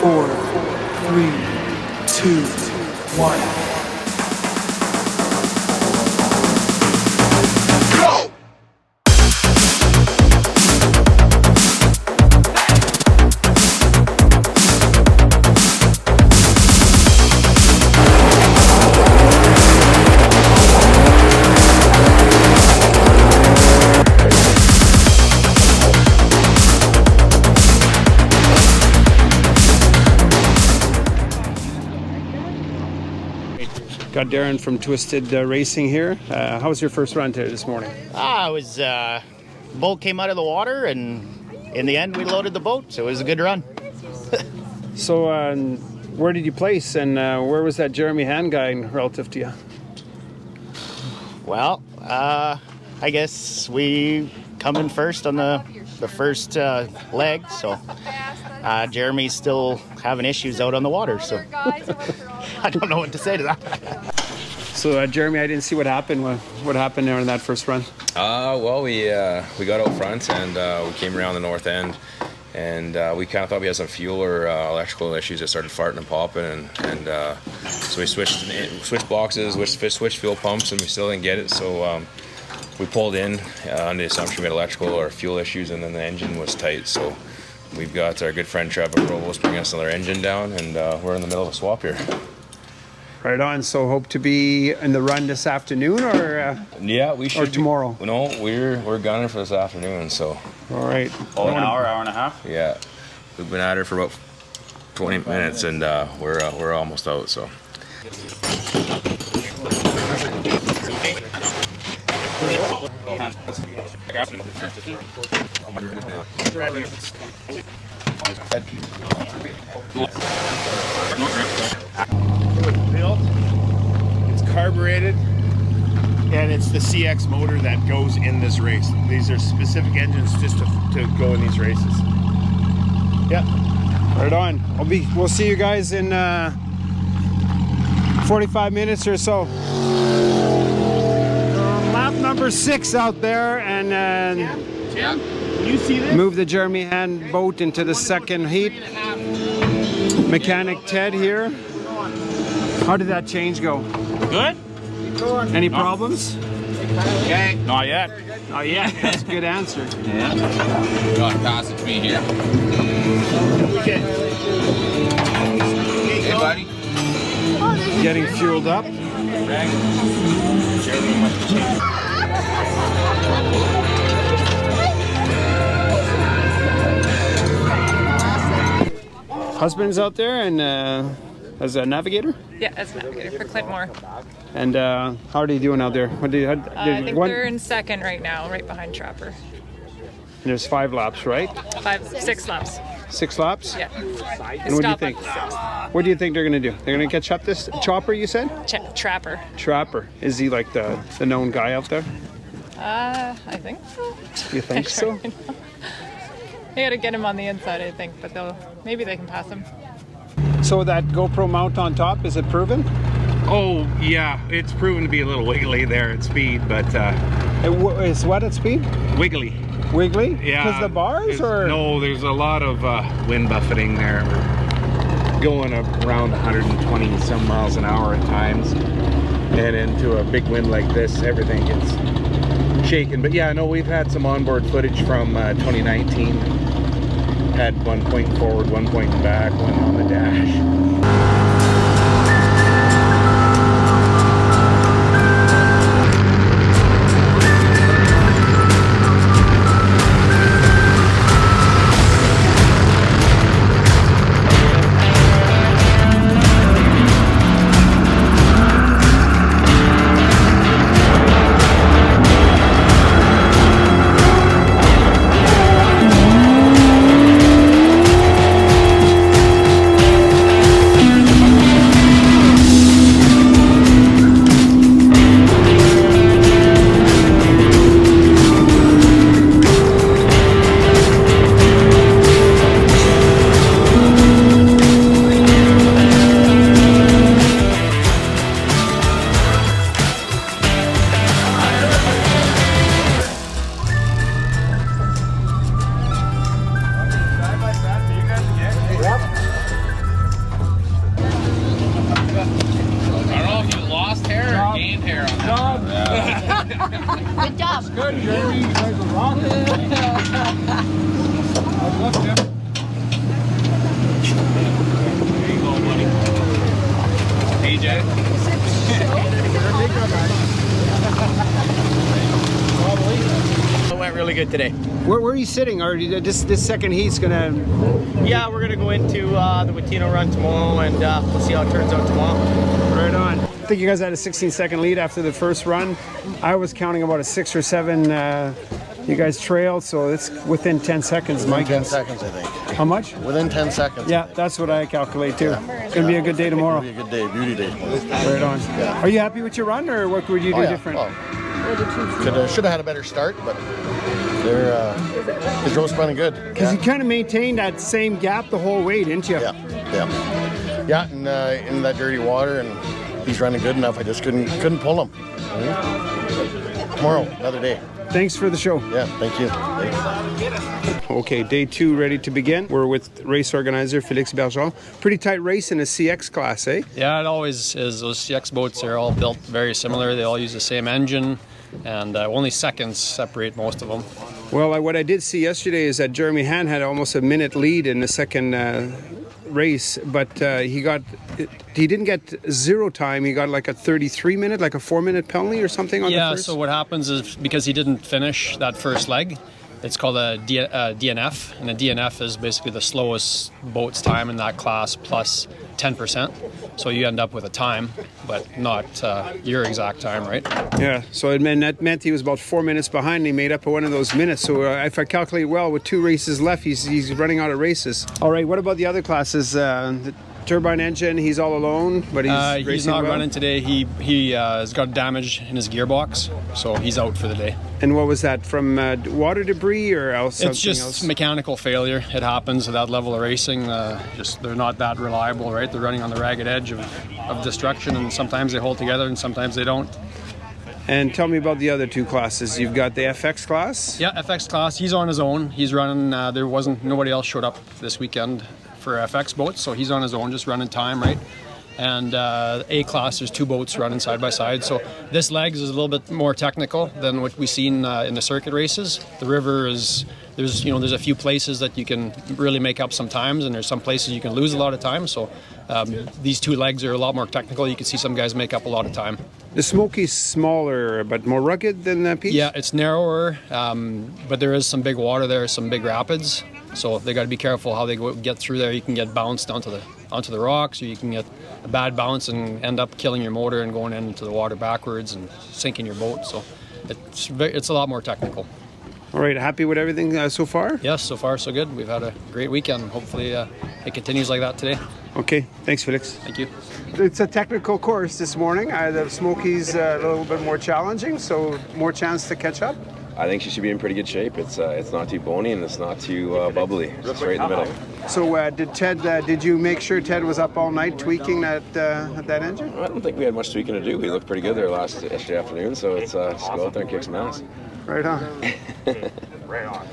4, 3, 2, 1. Got Darren from Twisted Racing here. How was your first run today this morning? It was, the boat came out of the water, and in the end we loaded the boat, so it was a good run. So where did you place, and where was that Jeremy Hand guy relative to you? Well, I guess we come in first on the first leg, so Jeremy's still having issues out on the water, so I don't know what to say to that. So Jeremy, I didn't see what happened. What happened there in that first run? Well, we got out front and we came around the north end, and we kind of thought we had some fuel or electrical issues that started farting and popping, and so we switched boxes, switched fuel pumps, and we still didn't get it. So we pulled in on the assumption we had electrical or fuel issues, and then the engine was tight. So we've got our good friend Trevor Provost bringing us another engine down, and we're in the middle of a swap here. Right on. So hope to be in the run this afternoon, or yeah, we should. Or tomorrow. No, we're gunning for this afternoon. So. All right. An hour and a half. Yeah, we've been at her for about 20 minutes, and we're almost out. So. It's carbureted, and it's the CX motor that goes in this race. These are specific engines just to go in these races. Yeah, right on. We'll see you guys in 45 minutes or so. Lap number 6 out there, and Jim, you see this? move the Jeremy Hand boat into the second heat. Mechanic Ted here. How did that change go? Good? Any problems? Okay. Not yet. Oh yeah, that's a good answer. Yeah. You want to pass it to me here? Hey, buddy. Getting fueled up. Husband's out there and as a navigator? Yeah, as a navigator for Clint Mohr. And how are they doing out there? I think they're in second right now, right behind Trapper. There's 5 laps, right? 6 laps. 6 laps? Yeah. And what do you think? What do you think they're going to do? They're going to catch up this Chopper, you said? Trapper. Trapper. Is he like the known guy out there? I think so. You think so? They got to get him on the inside, I think, but maybe they can pass him. So that GoPro mount on top, is it proven? Oh yeah, it's proven to be a little wiggly there at speed, but Is what at speed? wiggly. Wiggly? Yeah. Because the bars, or? No, there's a lot of wind buffeting there. We're going around 120 some miles an hour at times, and into a big wind like this, everything gets shaken. But yeah, no, we've had some onboard footage from 2019. Had one pointing forward, one pointing back, one on the dash. It went really good today. Where are you sitting? Or this second heat's gonna? Yeah, we're gonna go into the Watino run tomorrow, and we'll see how it turns out tomorrow. Right on. I think you guys had a 16-second lead after the first run. I was counting about a 6 or 7. You guys trailed, so it's within 10 seconds, Within my 10 guess. seconds, I think. How much? Within 10 seconds. Yeah, that's what I calculate too. It's gonna be a good day tomorrow. It'll be a good day, beauty day. Right on. Yeah. Are you happy with your run, or what would you do different? Should have had a better start, but his road's running good. Because you kind of maintained that same gap the whole way, didn't you? Yeah, and in that dirty water, and he's running good enough. I just couldn't pull him. Tomorrow, another day. Thanks for the show. Yeah, thank you. Okay, day 2 ready to begin. We're with race organizer Félix Bergeron. Pretty tight race in a CX class, eh? Yeah, it always is. Those CX boats are all built very similar. They all use the same engine, and only seconds separate most of them. Well, what I did see yesterday is that Jeremy Han had almost a minute lead in the second race, but he didn't get 0 time. He got like a 33-minute, like a 4-minute penalty or something on the first. Yeah, so what happens is because he didn't finish that first leg, it's called a DNF, and a DNF is basically the slowest boat's time in that class plus 10%. So you end up with a time, but not your exact time, right? Yeah, so that meant he was about 4 minutes behind, and he made up one of those minutes. So if I calculate well, with 2 races left, he's running out of races. All right, what about the other classes? The turbine engine, he's all alone, but he's not running today. He has got damage in his gearbox, so he's out for the day. And what was that, from water debris or else? It's just mechanical failure. It happens at that level of racing. They're not that reliable, right? They're running on the ragged edge of destruction, and sometimes they hold together and sometimes they don't. And tell me about the other 2 classes. You've got the FX class? Yeah, FX class. He's on his own. He's running. Nobody else showed up this weekend for FX boats, so he's on his own, just running time, right? And A class, there's 2 boats running side by side. So this legs is a little bit more technical than what we've seen in the circuit races. The river there's a few places that you can really make up some times, and there's some places you can lose a lot of time. So these 2 legs are a lot more technical. You can see some guys make up a lot of time. The Smoky's smaller, but more rugged than Peach? Yeah, it's narrower, but there is some big water there, some big rapids. So they got to be careful how they get through there. You can get bounced onto the rocks, or you can get a bad bounce and end up killing your motor and going into the water backwards and sinking your boat. So it's a lot more technical. All right, happy with everything so far? Yes, so far so good. We've had a great weekend. Hopefully it continues like that today. Okay, thanks, Félix. Thank you. It's a technical course this morning. The Smoky's a little bit more challenging, so more chance to catch up. I think she should be in pretty good shape. It's not too bony and it's not too bubbly. It's right in the middle. So did you make sure Ted was up all night tweaking that engine? I don't think we had much tweaking to do. We looked pretty good there yesterday afternoon, so it's just go out there and kick some ass. Right on. Right on.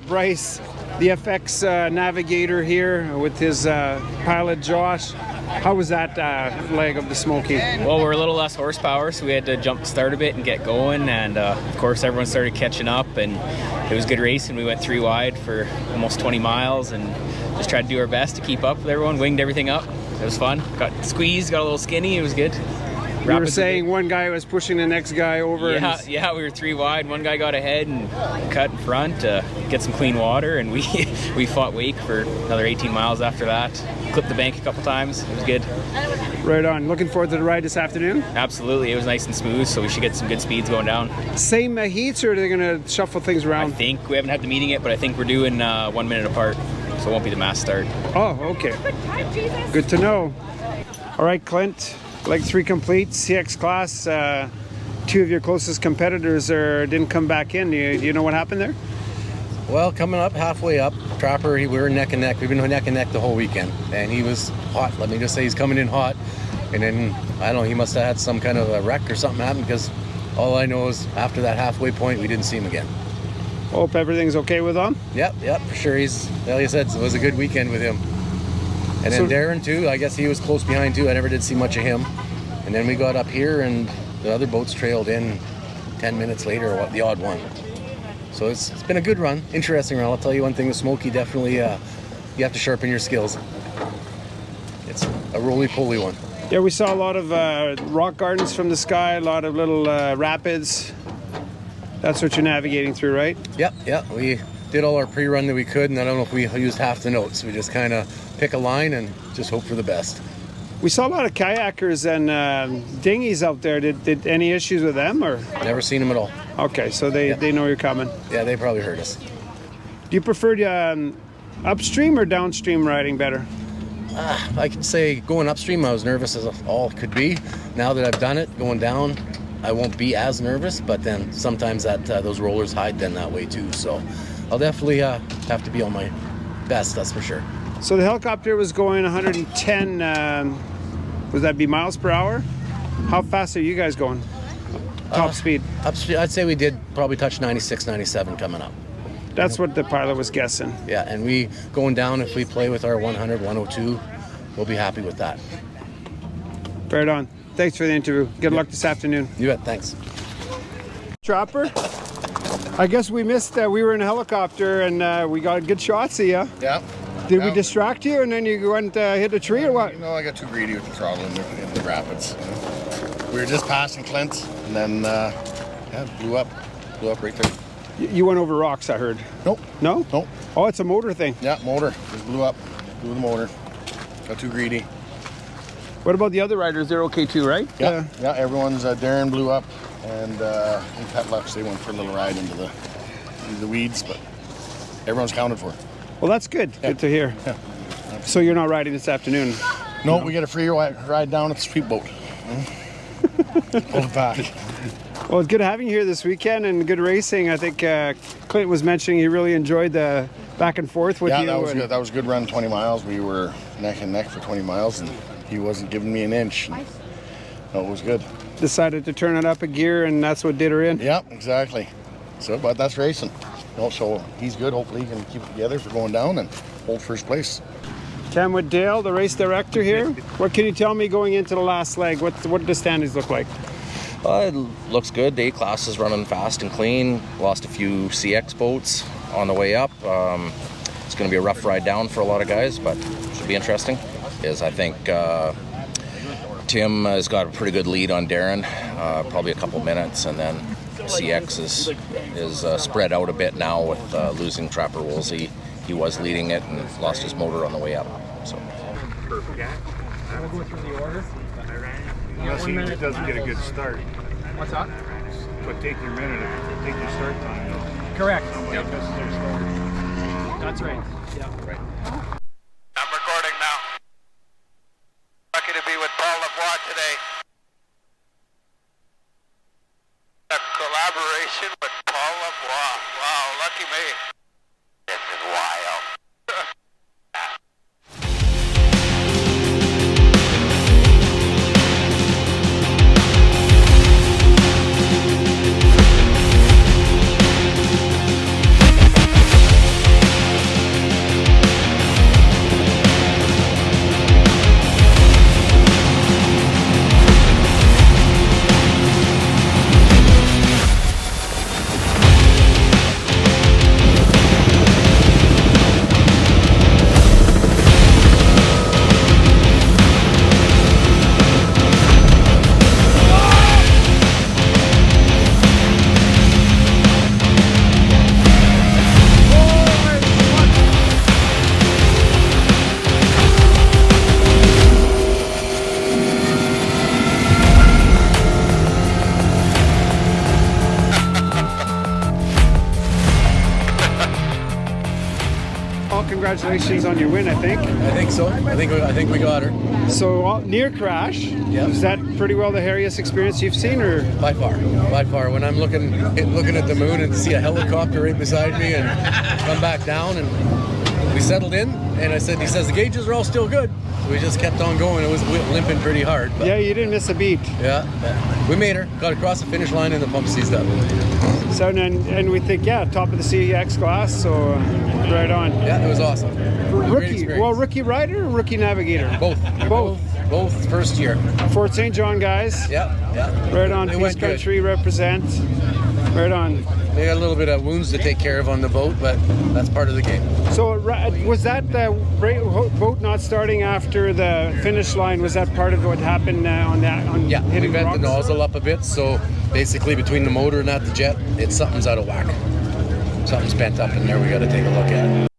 Bryce, the FX navigator here with his pilot Josh. How was that leg of the Smoky? Well, we're a little less horsepower, so we had to jump start a bit and get going. And of course, everyone started catching up, and it was good racing. We went 3 wide for almost 20 miles and just tried to do our best to keep up with everyone, winged everything up. It was fun. Got squeezed, got a little skinny. It was good. You were saying one guy was pushing the next guy over. Yeah, we were 3 wide. One guy got ahead and cut in front to get some clean water, and we fought wake for another 18 miles after that. Clipped the bank a couple times. It was good. Right on. Looking forward to the ride this afternoon? Absolutely. It was nice and smooth, so we should get some good speeds going down. Same heats, or are they going to shuffle things around? I think we haven't had the meeting yet, but I think we're doing 1 minute apart, so it won't be the mass start. Oh, okay. Good to know. All right, Clint. Leg 3 complete, CX class. 2 of your closest competitors didn't come back in. Do you know what happened there? Well, coming up halfway up, Trapper, we were neck and neck. We've been neck and neck the whole weekend, and he was hot. Let me just say he's coming in hot. And then, I don't know, he must have had some kind of a wreck or something happen, because all I know is after that halfway point, we didn't see him again. Hope everything's okay with him? Yep, for sure. Like I said, it was a good weekend with him. And then Darren, too, I guess he was close behind, too. I never did see much of him. And then we got up here, and the other boats trailed in 10 minutes later, or the odd one. So it's been a good run, interesting run. I'll tell you one thing, the Smoky definitely, you have to sharpen your skills. It's a roly-poly one. Yeah, we saw a lot of rock gardens from the sky, a lot of little rapids. That's what you're navigating through, right? Yep. We did all our pre-run that we could, and I don't know if we used half the notes. We just kind of pick a line and just hope for the best. We saw a lot of kayakers and dinghies out there. Did any issues with them, or? Never seen them at all. Okay, so they know you're coming. Yeah, they probably heard us. Do you prefer upstream or downstream riding better? I could say going upstream, I was nervous as all could be. Now that I've done it, going down, I won't be as nervous, but then sometimes those rollers hide then that way too. So I'll definitely have to be on my best, that's for sure. So the helicopter was going 110, would that be miles per hour? How fast are you guys going? Top speed? I'd say we did probably touch 96, 97 coming up. That's what the pilot was guessing. Yeah, and we going down, if we play with our 100, 102, we'll be happy with that. Right on. Thanks for the interview. Good luck this afternoon. You bet, thanks. Chopper, I guess we missed, we were in a helicopter and we got good shots of you. Yeah. Did we distract you and then you went hit a tree or what? No, I got too greedy with the throttle in the rapids. We were just passing Clint and then blew up right there. You went over rocks, I heard. Nope. No? Nope. Oh, it's a motor thing. Yeah, motor. Just blew the motor. Got too greedy. What about the other riders? They're okay too, right? Yeah, everyone's, Darren blew up and Pet Lux, they went for a little ride into the weeds, but everyone's counted for. Well, that's good. Yeah. Good to hear. Yeah. So you're not riding this afternoon? No, we get a free ride down at the speedboat. Pull it back. Well, it's good having you here this weekend and good racing. I think Clint was mentioning he really enjoyed the back and forth with you. Yeah, that was good. That was a good run, 20 miles. We were neck and neck for 20 miles, and he wasn't giving me an inch. No, it was good. Decided to turn it up a gear, and that's what did her in. Yeah, exactly. So, but that's racing. So he's good. Hopefully he can keep it together for going down and hold first place. Tamwood Dale, the race director here. What can you tell me going into the last leg? What do the standings look like? It looks good. The A-class is running fast and clean. Lost a few CX boats on the way up. It's going to be a rough ride down for a lot of guys, but should be interesting. I think Tim has got a pretty good lead on Darin, probably a couple minutes, and then CX is spread out a bit now with losing Trapper Wolsey. He was leading it and lost his motor on the way up. So. I'll go through the order. Unless he doesn't get a good start. What's that? But take your minute, take your start time. Correct. Yep. That's right. Yeah. Right. I'm recording now. Lucky to be with Paul Lavoie today. A collaboration with Paul Lavoie. Wow, lucky me. This is wild. congratulations on your win, I think. I think so. I think we got her. So near crash. Yeah. Is that pretty well the hairiest experience you've seen, or? By far. When I'm looking at the moon and see a helicopter right beside me and come back down, and we settled in, and he says the gauges are all still good. So we just kept on going. It was limping pretty hard. But yeah, you didn't miss a beat. Yeah. We made her. Got across the finish line and the pump seized up. So and we think, yeah, top of the CX class, so right on. Yeah, it was awesome. Rookie rider or rookie navigator? Both first year. Fort St.John guys. Yeah. Right on. Peace Country represent. Right on. They got a little bit of wounds to take care of on the boat, but that's part of the game. So was that the boat not starting after the finish line? Was that part of what happened Yeah, we hitting bent rocks? the nozzle up a bit, so basically between the motor and the jet, something's out of whack. Something's bent up in there. We got to take a look at it.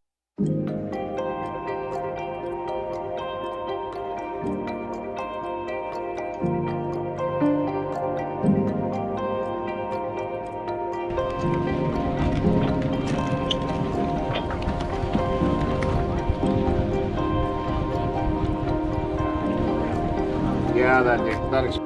Yeah, that